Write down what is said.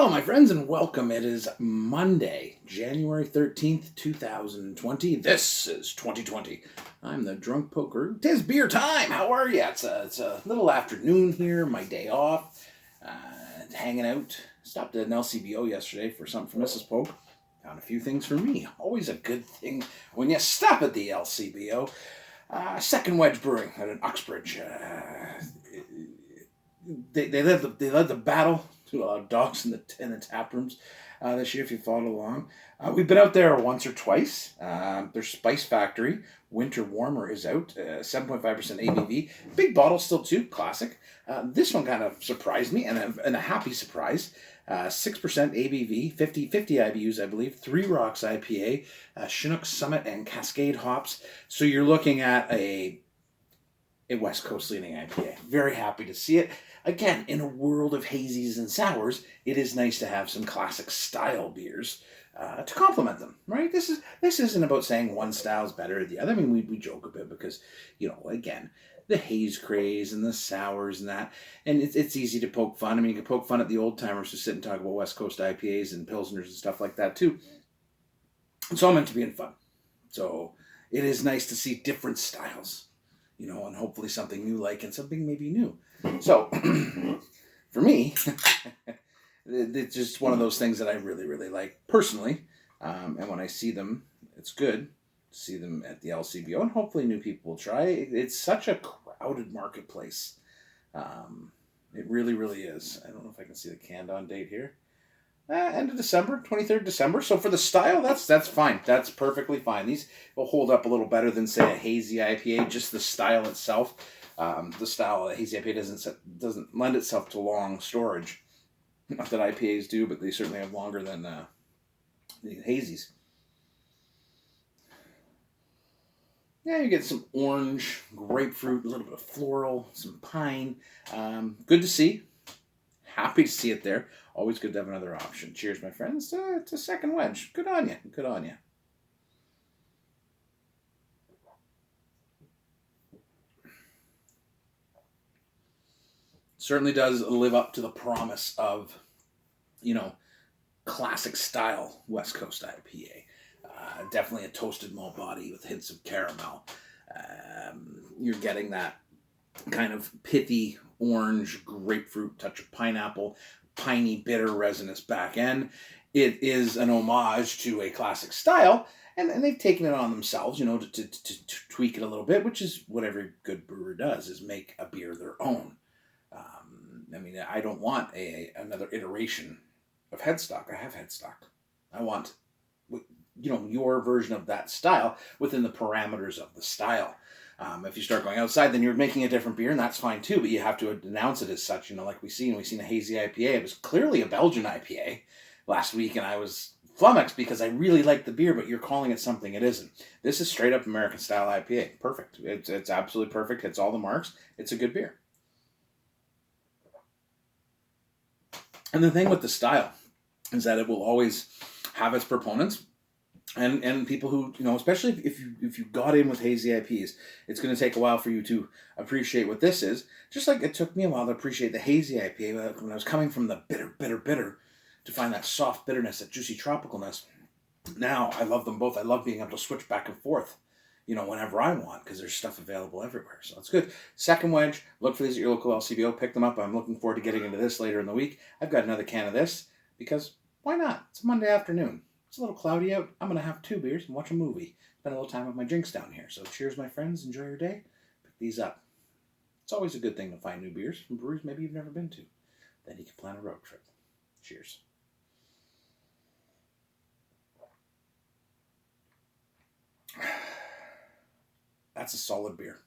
Hello, my friends, and welcome. It is Monday, January 13th, 2020. This is 2020. I'm the Drunk Poker. 'Tis beer time. How are you? It's a little afternoon here, my day off, hanging out. Stopped at an LCBO yesterday for something for Mrs. Poke. Found a few things for me. Always a good thing when you stop at the LCBO. Second Wedge Brewing out in Uxbridge. They led the battle to dogs in the tap rooms this year. If you followed along, we've been out there once or twice. Their Spice Factory Winter Warmer is out, 7.5% ABV, big bottle still too, classic. This one kind of surprised me, and a happy surprise. 6% ABV, 50 IBUs, I believe. 3 Rocks IPA, Chinook Summit and Cascade hops. So you're looking at a West Coast leaning IPA. Very happy to see it. Again, in a world of hazies and sours, it is nice to have some classic style beers to complement them, right? This isn't about saying one style is better than the other. I mean, we joke a bit because, again, the haze craze and the sours and that, and it's easy to poke fun. I mean, you can poke fun at the old timers who sit and talk about West Coast IPAs and Pilsners and stuff like that too. It's all meant to be in fun. So it is nice to see different styles, and hopefully something new and something maybe new. So, for me, it's just one of those things that I really, really like personally. And when I see them, it's good to see them at the LCBO, and hopefully new people will try. It's such a crowded marketplace. It really, really is. I don't know if I can see the canned on date here. End of December, 23rd December. So for the style, that's fine. That's perfectly fine. These will hold up a little better than, say, a hazy IPA. Just the style itself. The style of the hazy IPA doesn't lend itself to long storage. Not that IPAs do, but they certainly have longer than the hazies. Yeah, you get some orange, grapefruit, a little bit of floral, some pine. Good to see. Happy to see it there. Always good to have another option. Cheers, my friends. It's a second wedge. Good on you. Good on you. Certainly does live up to the promise of, classic style West Coast IPA. Definitely a toasted malt body with hints of caramel. You're getting that kind of pithy orange, grapefruit, touch of pineapple, piney, bitter, resinous back end. It is an homage to a classic style, and they've taken it on themselves, to tweak it a little bit, which is what every good brewer does, is make a beer their own. I don't want another iteration of headstock. I have headstock. I want, your version of that style within the parameters of the style. If you start going outside, then you're making a different beer, and that's fine too, but you have to announce it as such, like we've seen a hazy IPA. It was clearly a Belgian IPA last week, and I was flummoxed because I really like the beer, but you're calling it something it isn't. This is straight up American style IPA. Perfect. It's absolutely perfect. Hits all the marks. It's a good beer. And the thing with the style is that it will always have its proponents. And people who, especially if you got in with hazy IPs, it's going to take a while for you to appreciate what this is. Just like it took me a while to appreciate the hazy IPA when I was coming from the bitter, to find that soft bitterness, that juicy tropicalness. Now, I love them both. I love being able to switch back and forth, whenever I want, because there's stuff available everywhere. So it's good. Second wedge, look for these at your local LCBO. Pick them up. I'm looking forward to getting into this later in the week. I've got another can of this, because why not? It's a Monday afternoon. It's a little cloudy out. I'm going to have 2 beers and watch a movie. Spend a little time with my drinks down here. So cheers, my friends. Enjoy your day. Pick these up. It's always a good thing to find new beers from breweries maybe you've never been to. Then you can plan a road trip. Cheers. That's a solid beer.